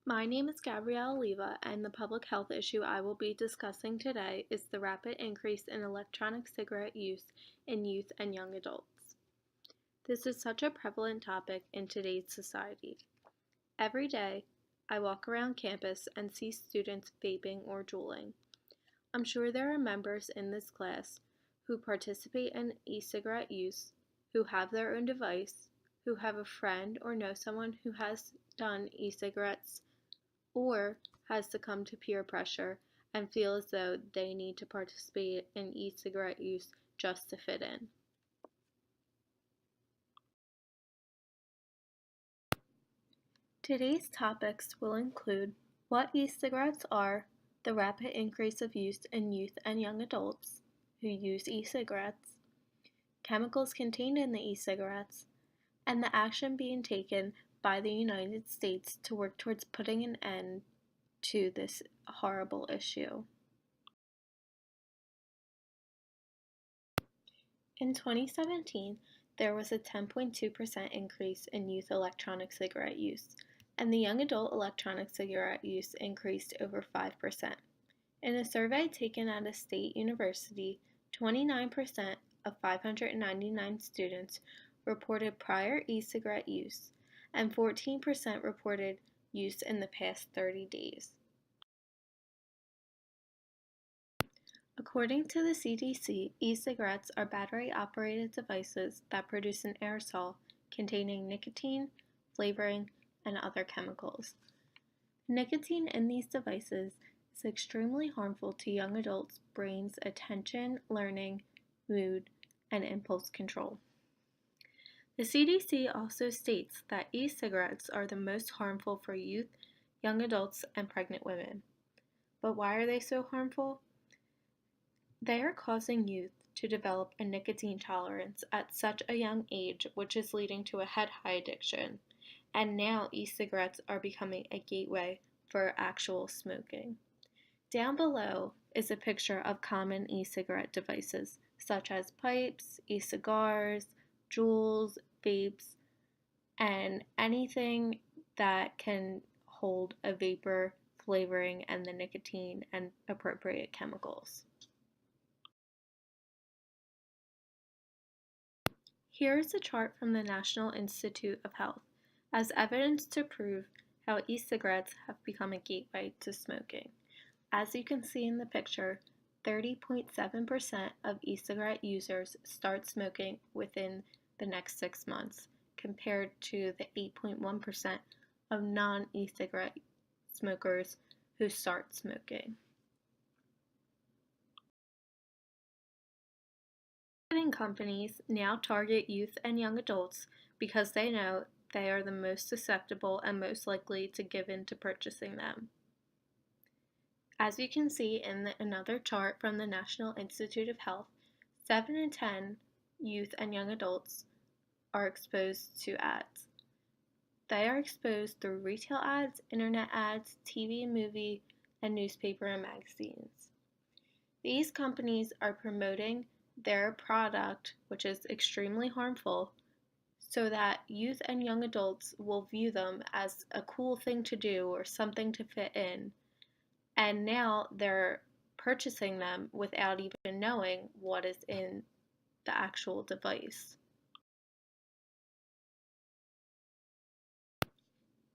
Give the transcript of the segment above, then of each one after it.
My name is Gabrielle Oliva, and the public health issue I will be discussing today is the rapid increase in electronic cigarette use in youth and young adults. This is such a prevalent topic in today's society. Every day, I walk around campus and see students vaping or juuling. I'm sure there are members in this class who participate in e-cigarette use, who have their own device, who have a friend or know someone who has done e-cigarettes or has succumbed to peer pressure and feel as though they need to participate in e-cigarette use just to fit in. Today's topics will include what e-cigarettes are, the rapid increase of use in youth and young adults who use e-cigarettes, chemicals contained in the e-cigarettes, and the action being taken by the United States to work towards putting an end to this horrible issue. In 2017, there was a 10.2% increase in youth electronic cigarette use, and the young adult electronic cigarette use increased over 5%. In a survey taken at a state university, 29% of 599 students reported prior e-cigarette use, and 14% reported use in the past 30 days. According to the CDC, e-cigarettes are battery-operated devices that produce an aerosol containing nicotine, flavoring, and other chemicals. Nicotine in these devices is extremely harmful to young adults' brains' attention, learning, mood, and impulse control. The CDC also states that e-cigarettes are the most harmful for youth, young adults, and pregnant women. But why are they so harmful? They are causing youth to develop a nicotine tolerance at such a young age, which is leading to a head-high addiction. And now e-cigarettes are becoming a gateway for actual smoking. Down below is a picture of common e-cigarette devices, such as pipes, e-cigars, Juuls, vapes, and anything that can hold a vapor, flavoring, and the nicotine and appropriate chemicals. Here is a chart from the National Institute of Health as evidence to prove how e-cigarettes have become a gateway to smoking. As you can see in the picture, 30.7% of e-cigarette users start smoking within the next 6 months, compared to the 8.1% of non-e-cigarette smokers who start smoking. Marketing companies now target youth and young adults because they know they are the most susceptible and most likely to give in to purchasing them. As you can see in another chart from the National Institute of Health, 7 in 10 youth and young adults are exposed to ads. They are exposed through retail ads, internet ads, TV and movie, and newspaper and magazines. These companies are promoting their product, which is extremely harmful, so that youth and young adults will view them as a cool thing to do or something to fit in. And now they're purchasing them without even knowing what is in the actual device.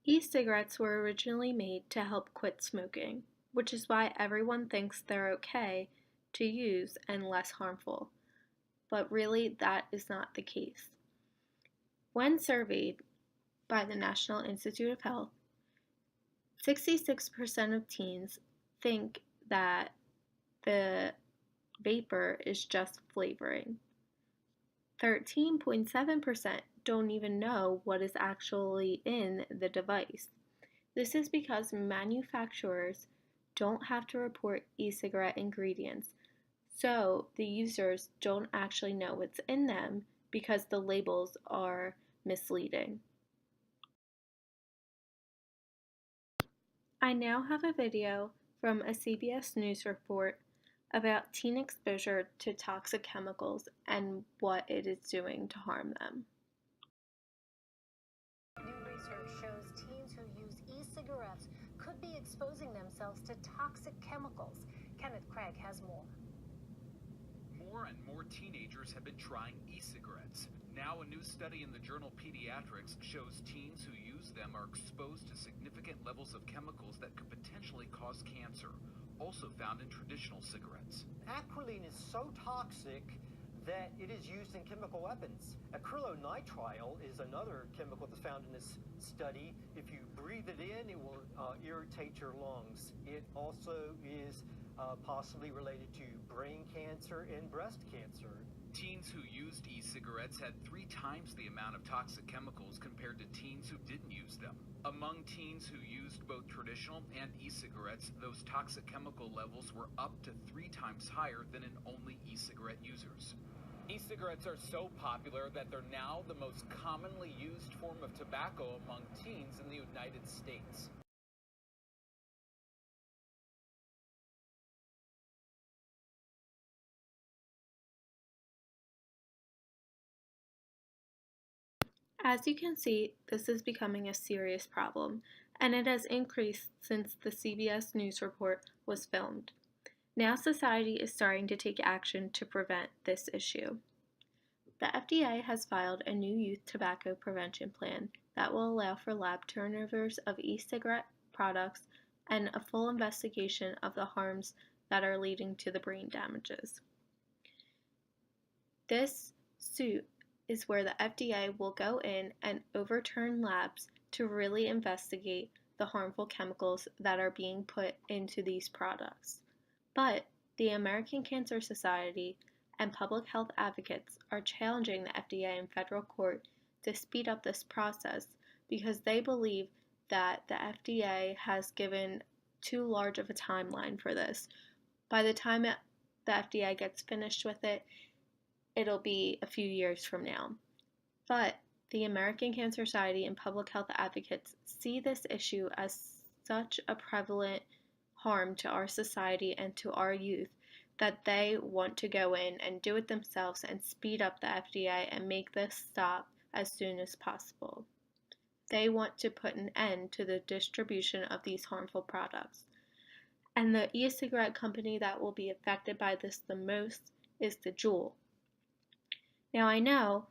E-cigarettes were originally made to help quit smoking, which is why everyone thinks they're okay to use and less harmful. But really, that is not the case. When surveyed by the National Institute of Health, 66% of teens think that the vapor is just flavoring. 13.7% don't even know what is actually in the device. This is because manufacturers don't have to report e-cigarette ingredients, so the users don't actually know what's in them because the labels are misleading. I now have a video from a CBS News report about teen exposure to toxic chemicals and what it is doing to harm them. New research shows teens who use e-cigarettes could be exposing themselves to toxic chemicals. Kenneth Craig has more. More and more teenagers have been trying e-cigarettes. Now a new study in the journal Pediatrics shows teens who use them are exposed to significant levels of chemicals that could potentially cause cancer, also found in traditional cigarettes. Acrolein is so toxic that it is used in chemical weapons. Acrylonitrile is another chemical that's found in this study. If you breathe it in, it will irritate your lungs. It also is possibly related to brain cancer and breast cancer. Teens who used e-cigarettes had 3 times the amount of toxic chemicals compared to teens who didn't use them. Among teens who used both traditional and e-cigarettes, those toxic chemical levels were up to 3 times higher than in only e-cigarette users. E-cigarettes are so popular that they're now the most commonly used form of tobacco among teens in the United States. As you can see, this is becoming a serious problem, and it has increased since the CBS News report was filmed. Now society is starting to take action to prevent this issue. The FDA has filed a new youth tobacco prevention plan that will allow for lab turnovers of e-cigarette products and a full investigation of the harms that are leading to the brain damages. This suit is where the FDA will go in and overturn labs to really investigate the harmful chemicals that are being put into these products. But the American Cancer Society and public health advocates are challenging the FDA in federal court to speed up this process because they believe that the FDA has given too large of a timeline for this. By the time the FDA gets finished with it, it'll be a few years from now. But the American Cancer Society and public health advocates see this issue as such a prevalent harm to our society and to our youth that they want to go in and do it themselves and speed up the FDA and make this stop as soon as possible. They want to put an end to the distribution of these harmful products. And the e-cigarette company that will be affected by this the most is the Juul. Now I know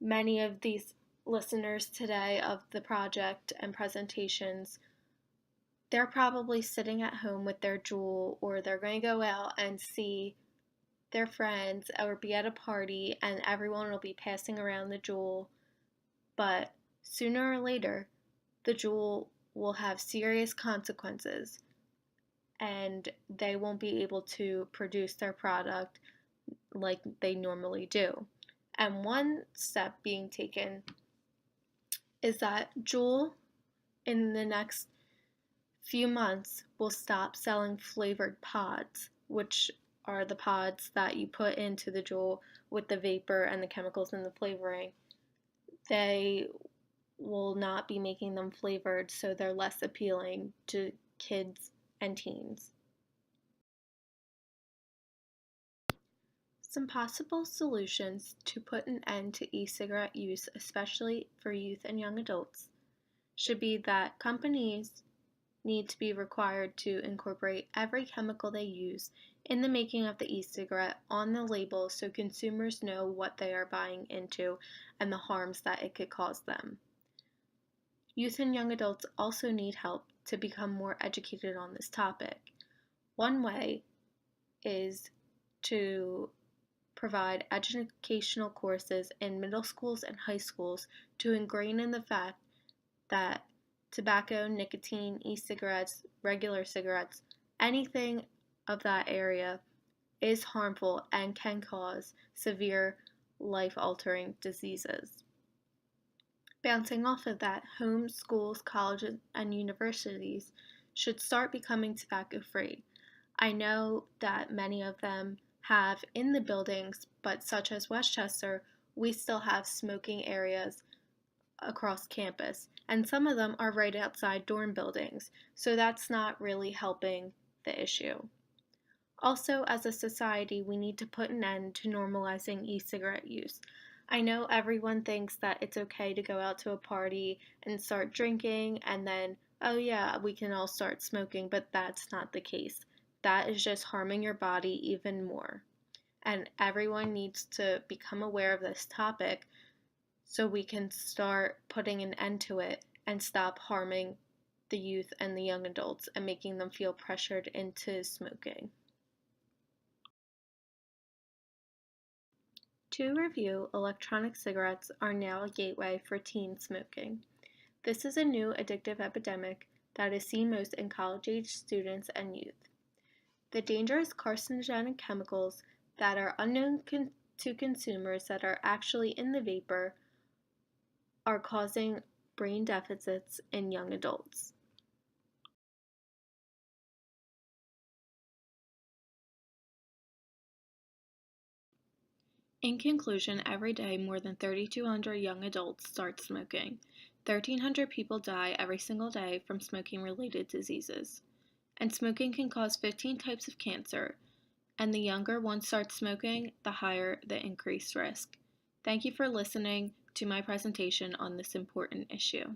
many of these listeners today of the project and presentations, they're probably sitting at home with their Juul, or they're going to go out and see their friends or be at a party and everyone will be passing around the Juul. But sooner or later, the Juul will have serious consequences and they won't be able to produce their product like they normally do. And one step being taken is that Juul in the next few months will stop selling flavored pods, which are the pods that you put into the Juul with the vapor and the chemicals and the flavoring. They will not be making them flavored, so they're less appealing to kids and teens. Some possible solutions to put an end to e-cigarette use, especially for youth and young adults, should be that companies need to be required to incorporate every chemical they use in the making of the e-cigarette on the label so consumers know what they are buying into and the harms that it could cause them. Youth and young adults also need help to become more educated on this topic. One way is to provide educational courses in middle schools and high schools to ingrain in the fact that tobacco, nicotine, e-cigarettes, regular cigarettes, anything of that area is harmful and can cause severe life-altering diseases. Bouncing off of that, homes, schools, colleges, and universities should start becoming tobacco-free. I know that many of them have in the buildings, but such as Westchester, we still have smoking areas across campus, and some of them are right outside dorm buildings, so that's not really helping the issue. Also, as a society, we need to put an end to normalizing e-cigarette use. I know everyone thinks that it's okay to go out to a party and start drinking and then oh yeah, we can all start smoking, but that's not the case. That is just harming your body even more. And everyone needs to become aware of this topic so we can start putting an end to it and stop harming the youth and the young adults and making them feel pressured into smoking. To review, electronic cigarettes are now a gateway for teen smoking. This is a new addictive epidemic that is seen most in college-age students and youth. The dangerous carcinogenic chemicals that are unknown to consumers that are actually in the vapor are causing brain deficits in young adults. In conclusion, every day more than 3,200 young adults start smoking. 1,300 people die every single day from smoking-related diseases. And smoking can cause 15 types of cancer, and the younger one starts smoking, the higher the increased risk. Thank you for listening to my presentation on this important issue.